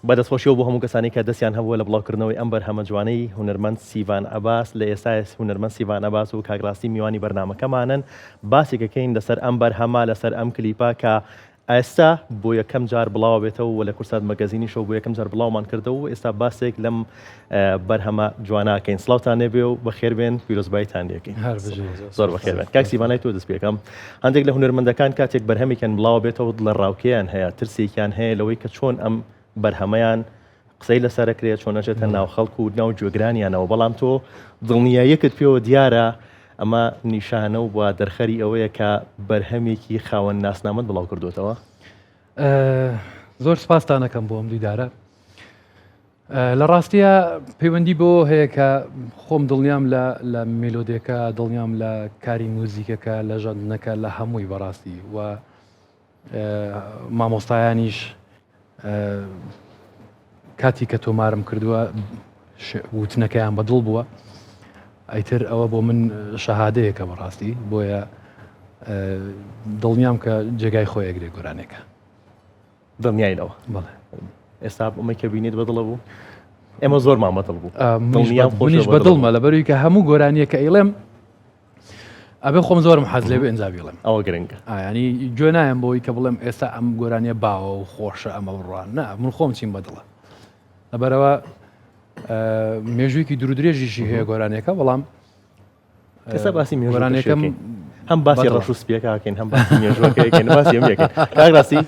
بەدەستخۆشیەوە بۆ هەموو کەسانی کە دەستیان هەبووە لە بڵاوکردنەوەی ئەم بەرهەمە جوانەی هونەرمەند سیڤان ئەباس لە ئێستا هونەرمەند سیڤان ئەباس و کاگڕاستی میوانی بەرنامەکەمانن باسێکەکەین لەسەر ئەم بەرهەمە لەسەر ئەم کلیپا کە ئێستا بۆ یەکەم جار بڵاو بێتەوە لە کورسات مەگەزینی شەو بۆ یەکەم جار بڵاومان کردەوە و ئێستا باسێک لەم بەرهەمە جواناکەین سڵاوتان نێبێ و بەخێر بێن پیرۆزبایتان لێکەین زۆر بەخێر بێن کاک سیڤانای تۆ دەست پێکەم هەندێک لە هونەرمەندەکان کاتێک بەرهەمێکیان بڵاو بێتەوە لە ڕاوکەیان هەیە ترسێکیان هەیە لەوەی کە چۆن ئەم بەرهەمەیان قسەی لەسەرەکرێت چۆن نەچێتە ناو خەڵک و ناو جوێگرانیانەوە بەڵام تۆ دڵنیاییەکت پێوە دیارە ئەمە نیشانە و بە دەرخەری ئەوەیە کە بەرهەمێکی خاوەن ناسنامەت بڵاو کردوتەوە زۆر سپاسانەکەم بۆ ئەم دیدارە لە ڕاستیە پەیوەندی بۆ هەیە کە خۆم دڵنیام لە مێلۆدیەکە دڵنیام لە کاری موزیکەکە لە ژەندنەکە لە هەمووی بەڕاستی و مامۆستایانیش کاتی کە تۆمارم کردووە وتنەکەیان بەدڵ بووە ئەیتر ئەوە بۆ من شەهادەیەکە بەڕاستی بۆیە دڵنیام کە جێگای خۆی ئەگرێ گۆرانێکە دڵنیاییەوە بەڵێ ئێستا ئەمە کە بینیت بەدڵە بوو ئێمە زۆر مامەتڵ بوو منیش بەدڵمە لەبەروی کە هەموو گۆرانیەکە ئەیڵێم ئەبێ خۆم زۆرم حەز لێ بێ ئەنجا بڵێم ئەوە گرنگە ینی گوێ نایەم بۆی کە بڵێم ئێستا ئەم گۆرانیە باوە و خۆشە ئەمە بڕوان نا من خۆم چیم بەدڵە لەبەرەوە مێژوویکی درودرێژیشی هەیە گۆرانێکە بەڵام ئێستا باسی گۆرانەکەم هەم باسی ڕەش و سپیەکەکەین هەم باسی مێژوەکەیکەین باسی ئەمەکەین کاگڕاستی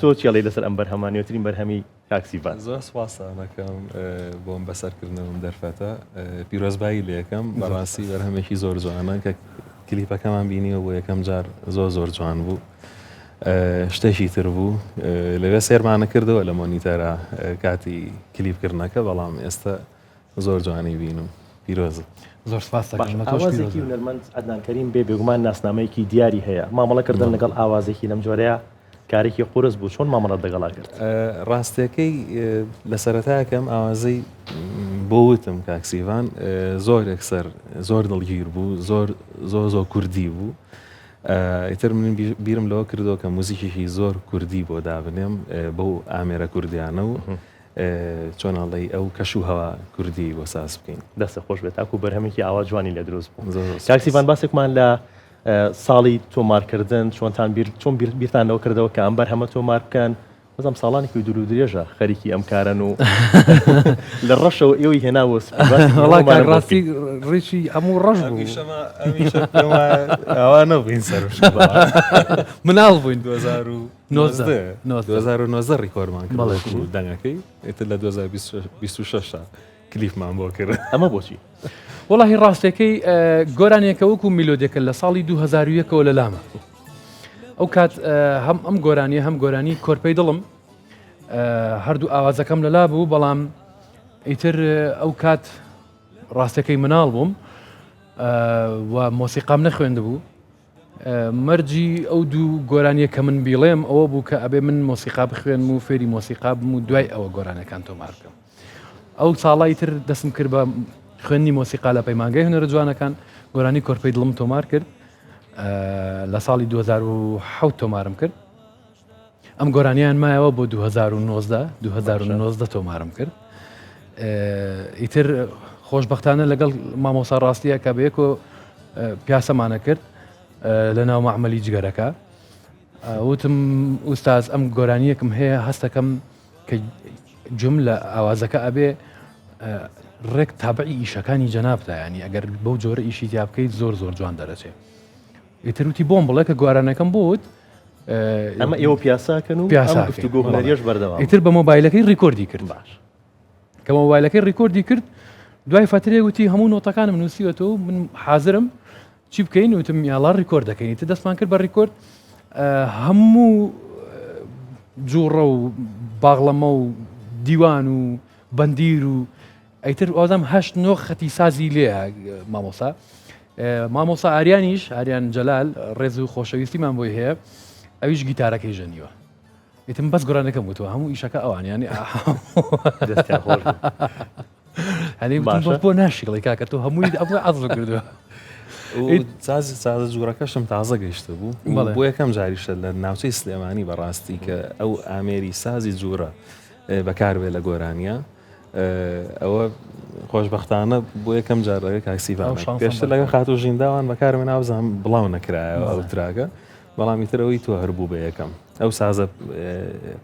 تۆ چێڵی لەسەر ئەم بەرهەمانیوەترین بەرهەمی کاک سیڤان زۆر سوپاسانەکەم بۆم بەسەرکردنەوەم دەرفەتە پیرۆزبایی لە یەکەم بەڕاستی بەرهەمێکی زۆر جوانە کە کلیپەکەمان بینیەوە بۆ یەکەم جار زۆر جوان بوو شتێکی تر بوو لەوێ سێرمانە کردەوە لە مۆنیتەرە کاتی کلیپکردنەکە بەڵام ئێستا زۆر جوانی بین و پیرۆزە زۆر ئاوازێکی هونەرمەند عەدنان کەریم بێ بێگومان ناسنامەیەکی دیاری هەیە مامەڵەکردن لەگەڵ ئاوازێکی لەم جۆرەیە کارێکی قورس بوو چۆن مامەڵەت لەگەڵا کرد ڕاستیەکەی لە سەرەتاکەم ئاوازەی بۆ وتم کاک سیڤان زۆر یەکسەر زۆر دڵگیر بوو زۆر کوردی بوو ئیتر من بیرم لەوە کردەوە کە موزیکێکی زۆر کوردی بۆ دابنێم بەو ئامێرە کوردیانە و چۆناڵی ئەو کەش و هەوا کوردی بۆ ساز بکەین دەستە خۆش بێت تاکو بەرهەمێکی ئاوا جوانی لە دروست بوو کاک سیڤان باسێکمان لە ساڵی تۆمارکردن چۆن بیرتانەوە کردەوە کە ئەم بەرهەمە تۆمار بکەن بەزەم ساڵانێکی دوور و درێژە خەریکی ئەم کارن و لە ڕەشەوە ئێوەی هێناوە ڕاستی ڕێکی هەموو ڕەش ئەوە نەبووین سەر مناڵ بووین 2009 ڕیکۆرمان کرد دەنگەکەی ئێتر لە 2026 کلیفمان بۆ کرد ئەمە بۆچی وەڵاهی ڕاستەکەی گۆرانێکە وەکو میلۆدێکە لە ساڵی 2001ەوە لە لامە ئەو کات هەم ئەم گۆرانیە هەم گۆرانی کۆرپەی دڵم هەردوو ئاوازەکەم لەلا بوو بەڵام ئیتر ئەو کات ڕاستەکەی مناڵ بووم و مۆسیقام نەخوێندە بوو مەرجی ئەو دوو گۆرانیە کە من بیڵێم ئەوە بوو کە ئەبێ من مۆسیقا بخوێنم و فێری مۆسیقا بم و دوای ئەوە گۆرانەکان تۆمار بکەم ئەو ساڵای تر دەستم کرد بە خوێندنی مۆسیقا لە پەیمانگەی هونەرە جوانەکان گۆرانی کۆرپەی دڵم تۆمار کرد لە ساڵی 2007 تۆمارم کرد ئەم گۆرانیان مایەوە بۆ 2019 تۆمارم کرد ئیتر خۆشبەختانە لەگەڵ مامۆسا ڕاستیە کە بەیەکۆ پیاسەمانە کرد لە ناو مەعمەلی جگەرەکە وتم ئوستاز ئەم گۆرانیەکم هەیە هەستەکەم کە جملە ئاوازەکە ئەبێ ڕێک تابعی ئیشەکانی جەنابتە ینی ئەگەر بەو جۆرە ئیشی تیا بکەیت زۆر جوان دەرەچێت ئیتروتی بۆم بڵێ کە گۆرانەکەم بوت ئەمە ئێوە پیاساکەن و گفتوگۆ بەردەوام ئیتر بە مۆبایلەکەی ڕیکۆردی کرد باش کە مۆبایلەکەی ڕیکۆردی کرد دوای فترێ وتی هەموو نۆتەکانم نووسیوەتەوە من حازرم چی بکەین وتم یاڵا ڕیکۆرد دەکەین تر دەستمان کرد بە ڕیکۆرد هەموو جووڕە و باغڵەمە و دیوان و بەندیر و ئەیتر ئادەم 8 خەتی سازی لێ مامۆسا ئاریانیش ئاریان جەلال ڕێز و خۆشەویستیمان بۆی هەیە ئەویش گیتارەکەی ژەنیوە ئیتم بەس گۆرانەکەم وتوە هەموو ئیشەکە ئەوانیانی بۆ ناشیڵی کاکە تۆ هەمووی ئەوە عەزڵ کردووە سازە جوورەکەشم تازە گەیشتە بوو بۆ یەکەم جاریشە لە ناوچەی سلێمانی بەڕاستی کە ئەو ئامێری سازی جوورە بەکاربێ لە گۆرانیە ئەوە خۆشببختانە بۆ یەکەم جارەکە کاکسیڤان پێشتر لەگە خاتو ژینداوان بەکارمە ناوزان بڵاو نەکرایەوە ئەو تراگە بەڵامی ترەوەی تۆ هەربوو بە یەکەم ئەو سازە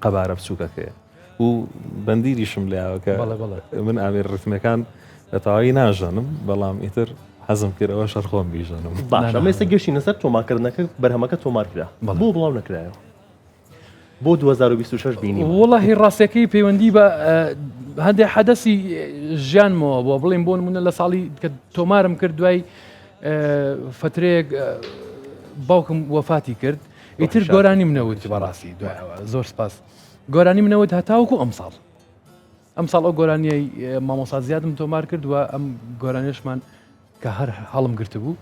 قەبارە بچووکەکەیە و بەندیریشم لایەوەکە من ئامێر ڕتمەکان لە تەواوی ناژەنم بەڵام ئیتر حەزم کردەوە شەرخۆم بیژەنم باشە مێستا گەشتی نەسەر تۆمارکردنەکە بەرهەمەکە تۆمار کرا بۆ بڵاو نەکرایەوە بۆ 2026 بینی وڵی ڕاستەکەی پەیوەندی بە هەندێک حەدەسی ژیانمەوە بۆ بڵێن بۆ نمونە لە ساڵی کە تۆمارم کرد دوای فترەیەک باوکم وەفاتی کرد ئیتر گۆرانی منەوت بەڕاستی زۆر سپاس گۆرانی منەوت هەتاوکو ئەم ساڵ ئەو گۆرانیەی مامۆستا زیادم تۆمار کرد و ئەم گۆرانێشمان کە هەر هەڵم گرت بوو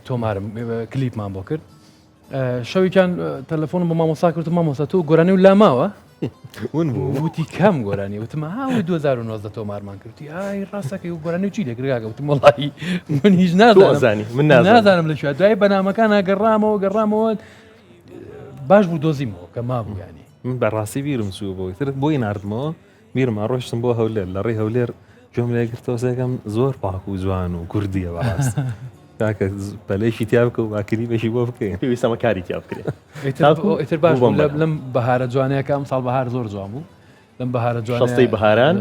تۆمارم کلیپمان بۆ کرد شەوێکیان تەلەفۆنم بە مامۆستا کرد مامۆستا تۆ گۆرانی و لاماوە وتی کەم گۆرانی وتمە هاوی 2019 تۆمارمان کردی ئای ڕاستەکەی و گۆرانی و چی لێگرگاگە وتم وەڵی من هیچ نازانم من نازانم لە شوێ دوای بەنامەکان گەڕامەوە باش بوو دۆزیمەوە کە مابوو ینی من بەڕاستی بیرم چوو بۆی تر بۆی نردمەوە میرمە ڕۆشتم بۆ هەولێر لە ڕێی هەولێر جۆم لێگرتەوەسەکەم زۆر پاک و جوان و کوردیە بەڕاست کاکە بەلێشی تیا بکە و باکری بەشی بۆ بکەین پێویستەمە کاری تیا بکرێت ئیتر باش لەم بەهارە جوانەیەکە ئەم ساڵ بەهار زۆر جوان بوو لەم بەهارە جوان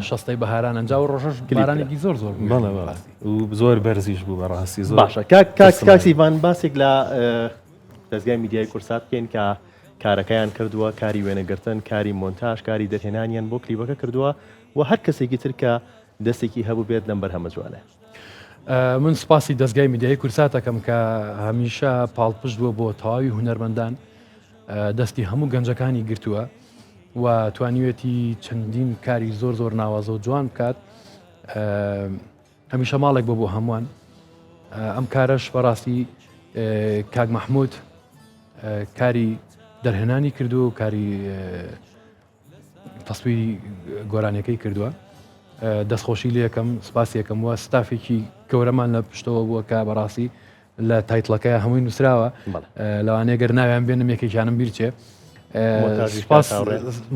شەستەی بەهاران ئەنجا و ڕۆژەش بارانێکی زۆر و زۆر بەرزیش بوو بەڕاستی زۆر باشە کاکسیڤان باسێک لە دەستگای میدیای کورسات بکەین کە کارەکەیان کردووە کاری وێنەگرتن کاری مۆنتاژ کاری دەرهێنانیان بۆ کلیبەکە کردووە و هەر کەسێکی تر کە دەستێکی هەبوو بێت لەم بەرهەمە جوانە من سپاسی دەستگای میدیای کورسات دەکەم کە هەمیشە پاڵپشت بووە بۆ تەواوی هونەرمەندان دەستی هەموو گەنجەکانی گرتووە و توانیوێتی چەندین کاری زۆر ناوازە و جوان بکات هەمیشە ماڵێک بۆ هەمووان ئەم کارەش بەڕاستی کاک مەحموود کاری دەرهێنانی کردو و کاری تەسویری گۆرانەکەی کردووە دەستخۆشی لێ یەکەم سپاسی یەکەم وە ستافێکی گەورەمان لە پشتەوە بووە کە بەڕاستی لە تایتڵەکەی هەمووی نووسراوە لەوانەیە گەر ناویان بێنم یەکێکیانم بیرچێ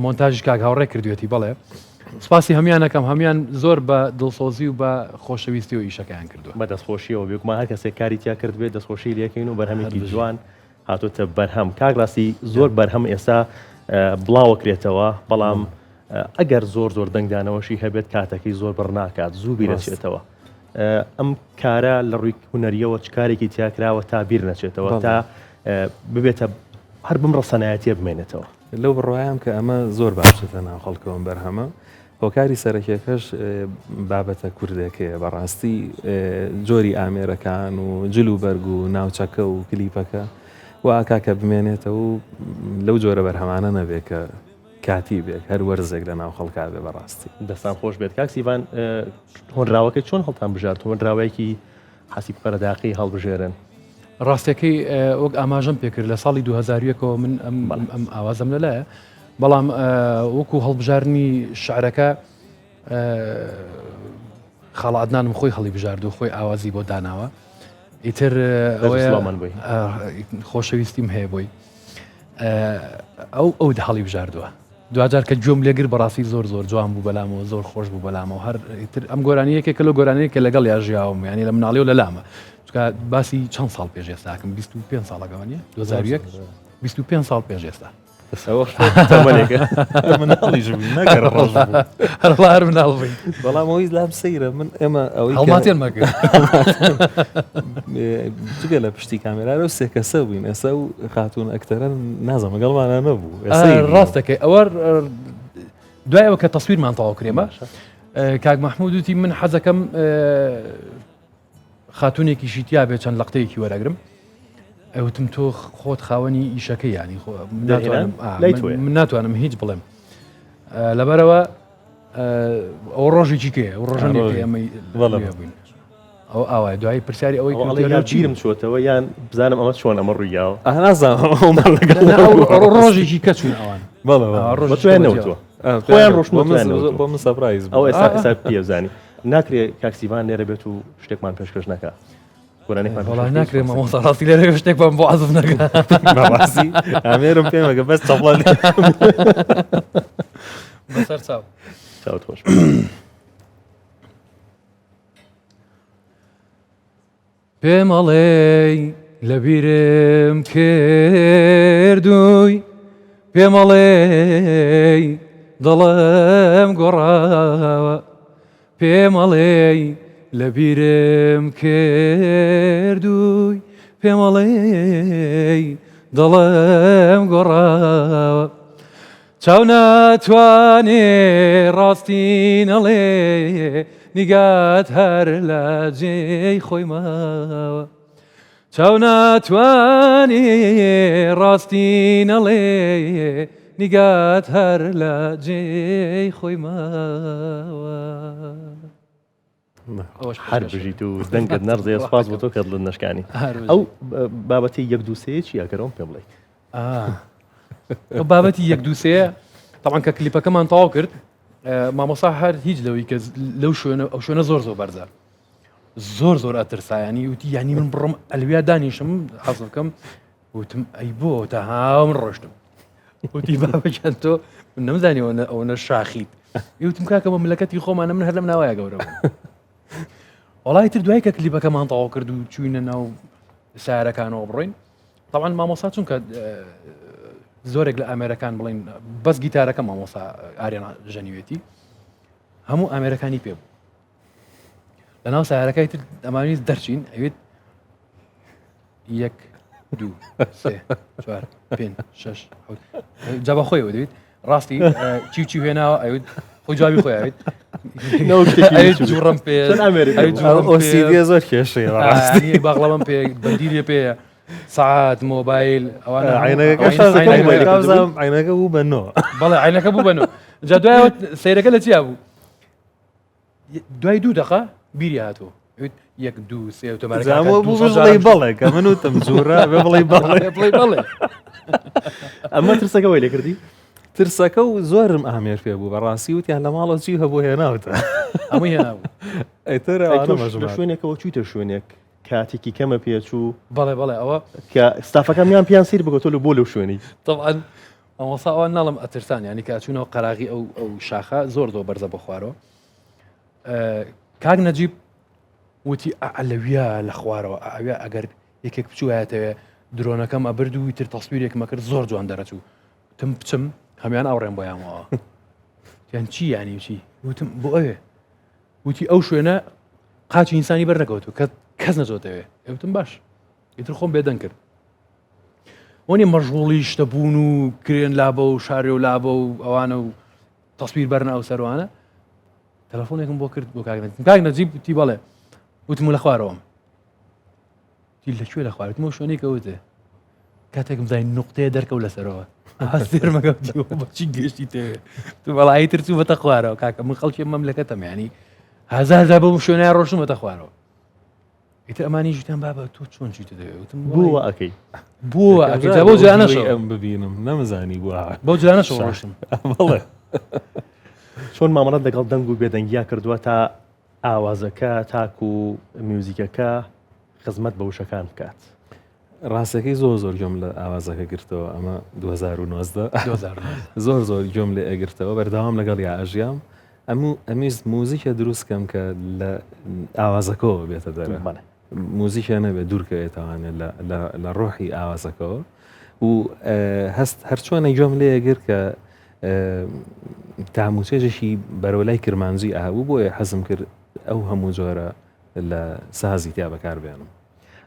مۆنتاژی کاک هاوڕێ کردوێتی بەڵێ سپاسی هەمیانەکەم هەمیان زۆر بە دڵسۆزی و بە خۆشەویستی و ئیشەکەیان کردووە بە دەستخۆشیەوە بێکمان هەر کەسێک کاری تیا کرد بێت دەستخۆشی لەکەین و بەرهەمێکی جوان هاتوتە بەرهەم کاگڕاستی زۆر بەرهەم ئێستا بڵاوەکرێتەوە بەڵام ئەگەر زۆر دەنگدانەوەشی هەبێت کاتەکەی زۆر بڕناکات زوو بیرەچێتەوە ئەم کارە لە ڕووی هونەریەوە چ کارێکی تیاکراوە تا بیر نەچێتەوە تا ببێتە هەر بمڕە سەنایەتیە بمێنێتەوە لەو بڕوایم کە ئەمە زۆر باشێتە ناو خەڵکەوەم بەرهەمە هۆکاری سەرەکیەکەش بابەتە کوردەکەیە بەڕاستی جۆری ئامێرەکان و جلوبەرگ و ناوچەکە و کلیپەکە و ئاکاکە بمێنێتەوە و لەو جۆرە بەرهەمانە نەبێت کە کاتی بێک هەر وەرزێک لە ناو خەڵکا بێ بەڕاستی دەستان خۆش بێت کاکسیڤان هۆنراوەکەی چۆن هەڵتان بژارد هۆنراوەیەکی حەسیب پەرەداقی هەڵبژێرن ڕاستەکەی وەک ئاماژەم پێکرد لە ساڵی 2001ەوە من ئەم ئاوازم لەلایە بەڵام وەکو هەڵبژارنی شعرەکە خاڵ عەدنانم خۆی هەڵی بژارد و خۆی ئاوازی بۆ داناوە ئیتر خۆشەویستیم هەیە بۆی ئەو هەڵی بژاردووە دوجار کە گوێم لێگر بەڕاستی زۆر زوان بوو بەلامەوە زۆر خۆش بوو بەلامەوە هەر ئیتر ئەم گۆرانیەکێکە لە گۆرانەیە کە لەگەڵ یا ژیاوم ینی لە مناڵی و لە لامە چکە باسی چەند ساڵ پێش ئێستاکەم 25 ساڵەکەوانە 2001 25 ساڵ پێش ئێستا هەر مناڵبووی بەڵام ئەوی لام سەیرە من ئێمە ئەوەی هەڵماتێن مەکرد جگە لە پشتی کامێرا سێ کەسە بووین ئێستا و خاتون ئەکتەرە نازەمە گەڵمانە نەبوو ڕاستەکەی ئەوە دوایەوە کە تەسویرمان تەواو کرێمە کاک مەحموود وتی من حەزەکەم خاتونێکی شیتیا بێت چەند لەقتەیەکی وەرەگرم ئەوتم تۆ خۆت خاوەنی ئیشەکە ینی من ناتوانم هیچ بڵێم لەبەرەوە ئەو ڕۆژێکی کێ ئەو ڕۆژانێکی ئەمەی بووین ئەو ئاوای دوای پرسیاری ئەوەی چیرم چۆتەوە یان بزانم ئەمە چۆن ئەمە ڕوویاوە ڕۆژێکی کە چوون ئەوان ڕۆژیانەوتوە خۆیان ڕۆژ بۆ من سەپرایز ئەو ئێستا پێبزانی ناکرێت کاکسیڤان لێرە بێت و شتێکمان پێشکەش نەکات وڵای ناکرێت مامۆستا ڕاستی لێرە شتێکمان بۆ عەزف نەکات ئامێرم پێمەگە بەس چەپڵە بەسەر سەرچاو چاوت خۆش پێمەڵێ لەبیرم کردووی پێمەڵێ دڵم گۆڕاوە پێمەڵێ لەبیرم کردووی پێمەڵێ دڵم گۆڕاوە چاو ناتوانێ ڕاستی نەڵێ نیگات هەر لە جێی خۆی ماوە چاو ناتوانێ ڕاستی نەڵێ نیگات هەر لە جێی خۆی ماوە هەر بژیت و دەنگت نەرزێ سپاس بۆ تۆ کە دڵت نەشکانی ئەو بابەتی یەک دووسەیە چی ئەگەرەوە پێ بڵێیت ئەو بابەتی یەک دووسەیە طبعاً کە کلیپەکەمان تەواو کرد مامۆستا هەر هیچ لەوەی کە لەو شوێنە ئەو شوێنە زۆر بەرزە زۆر ئەترسایانی وتی یانی من بڕۆم ئەلویا دانیشم حەزم بکەم وتم ئەی بۆ تا هاوم ڕۆشتم وتی بابەکەن تۆ من نەمزانی ئەوەنە شاخیت وتم کاکە بە ملەکەتی خۆمانە من هەر لەم ناوایە گەورە وڵای تر دوای کە کلیپەکەمان تەواو کرد و چوینە ناو سیارەکانەوە بڕۆین طبعاً مامۆستا چونکە زۆرێک لە ئامێرەکان بڵین بەس گیتارەکە مامۆستا ئاریان ژەنیوێتی هەموو ئامێرەکانی پێ بوو لەناو سیارەکەی تر ئەمانیز دەرچین ئەوێت 1 2 3 4 5 6 جابە خۆیەوە دەوێت ڕاستی چی هێناوە ئەوێت خۆی جوابی خۆی ئەوێت جوڕم پێ ئۆسیدیە زۆر کێشەیە باغڵەوەم پێ بەندیرە پێ ساعات مۆبایل ئەوانە عینەکە بوو بەنەوە بەڵێ عینەکە بوو بەنەوە جا دوایەوە سەیرەکە لە چیا بوو دوای 2 دقە بیری هاتۆ 1 2 3 بوو بڵێ بەڵێ کە من وتم جوورە بێ بڵێ بڵێ ئەمە ترسەکە وای لێ کردی ترسەکە و زۆرم ئامێر پێ بوو بەڕاستی وتیان لە ماڵە چی هەبوو هێناوتە هەمووی هێناوە لە شوێنێکەوە چوویتە شوێنێک کاتێکی کەمە پێچوو بەڵێ ئەوە کە ستافەکەمیان پیان سیر بگۆتۆ لە بۆ لەو شوێنی طبعاً ئەوەسا ئەوە ناڵم ئەترسان ینی کاچوونەوە قەراغی ئەو شاخە زۆر بەرزە بە خوارەوە کاک نەجیب وتی لەویە لە خوارەوە ئەوێ ئەگەر یەکێک بچوایەتەوێ درۆنەکەم ئەبرد و تر تەسویرێکمە کرد زۆر جوان دەرەچوو تم بچم هەمیان ئاوڕێن بۆیانەوە یان چی ینی چی وتم بۆ ئەوێ وتی ئەو شوێنە قاچی ئینسانی بەرنەکەوتو کە کەس نەجۆتەوێ ئەوتم باش ئیتر خۆم بێدەنگ کرد وەنی مەژغوڵی شتەبوون و کرێن لابە و شارێ و لابە و ئەوانە و تەسویر بەرنە ئەو سەروانە تەلەفۆنێکم بۆ کرد بۆ کاک نەجیب تی بەڵێ وتم لە خوارەوەم تی لەکوێ لە خوارێتمە شوێنەی کەوتێ کاتێکم زای نوقتەیە دەرکەوت لەسەرەوە سێرمەگەوتی بەچی گەشتی تێوێ تو بەڵایی تر چوو بەتە خوارەوە کاکە من خەڵکی مەملەکەتەم ینی هەزار بەم شوێنای ڕۆشتم بەتە خوارەوە ئیتر ئەمانی ژوتیان بابە تۆ چۆن چیتە دەوێت وتم بووە ئەەکەی بووە ئەکەی بۆ جانەشەوە ئەم ببینم نەمزانی بووە بۆ جانەشەوە ڕۆشتم بەڵێ چۆن مامەڵەت لەگەڵ دەنگ و بێدەنگیا کردووە تا ئاوازەکە تاکو و میوزیکەکە خزمەت بە وشەکان بکات ڕاستەکەی زۆر گوێم لە ئاوازەکە گرتەوە ئەمە 2019 زۆر گوێم لێ ئەگرتەوە بەردەوام لەگەڵ یا ئەژیام ئەمیز موزیکە دروستکەم کە لە ئاوازەکەەوە بێتە دەرە موزیکە نەبێت دوورکەوێتەوانێت لە ڕۆحی ئاوازەکەەوە و هەست هەرچۆنە گوێم لێ ئەگر کە تاموچێژێکی بەرەوەلای کرمانجی ئاهبوو بۆیە حەزم کرد ئەو هەموو جۆرە لە سازی تیا بەکاربێنم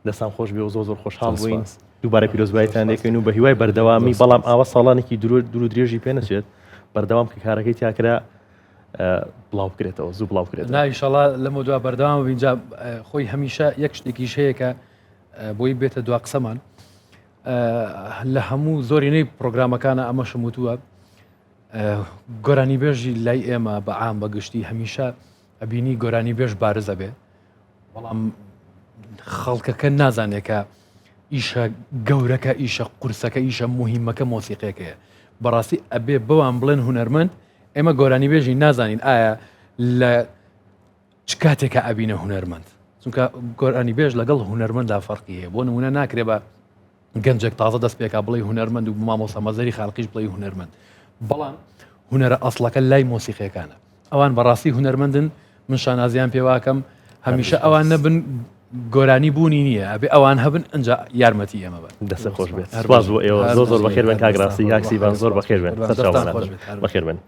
دەستان خۆش بێ و زۆر خۆشحاڵ بووین دووبارە پیرۆزبایتان دەکەین و بە هیوای بەردەوامی بەڵام ئاوە ساڵانێکی دوور و درێژی پێ نەچێت بەردەوام کە کارەکەی تیاکرا بڵاو بکرێتەوە زوو بڵاو بکرێت نایشەڵا لەمە دوا بەردەوام بینجا خۆی هەمیشە یەک شتێکیش هەیە کە بۆی بێتە دوا قسەمان لە هەموو زۆرینەی پرۆگرامەکانە ئەمەشم وتووە گۆرانی بێژی لای ئێمە بە عام بەگشتی هەمیشە ئەبینی گۆرانی بێژ بارزە بێ بەڵام خەڵکەکە نازانێکە ئیشە گەورەکە ئیشە قورسەکە ئیشە مهمەکە مۆسیقەکەیە بەڕاستی ئەبێ بەوان بڵێن هونەرمەند ئێمە گۆرانی بێژی نازانین ئایا لە چ کاتێکە ئەبینە هونەرمەند چونکە گۆرانی بێژ لەگەڵ هونەرمەندا فەرقی هەیە بۆ نمونە ناکرێ بە گەنجێک تازە دەست پێکا بڵێ هونەرمەند و مامۆستا مەزەری خاڵقیش بڵێ هونەرمەند بەڵام هونەرە ئەسڵەکە لای مۆسیقیەکانە ئەوان بەڕاستی هونەرمەندن من شانازیان پێواکەم هەمیشە ئەوان نەبن گۆرانی بوونی نییە ئەبێ ئەوان هەبن ئەنجا یارمەتی ئەمە بن دەستە خۆش بێت سپاس بۆ ئێوە زۆر بەخێر بن کاگراسی کاکسیڤان زۆر بەخێر بن بەخێر بن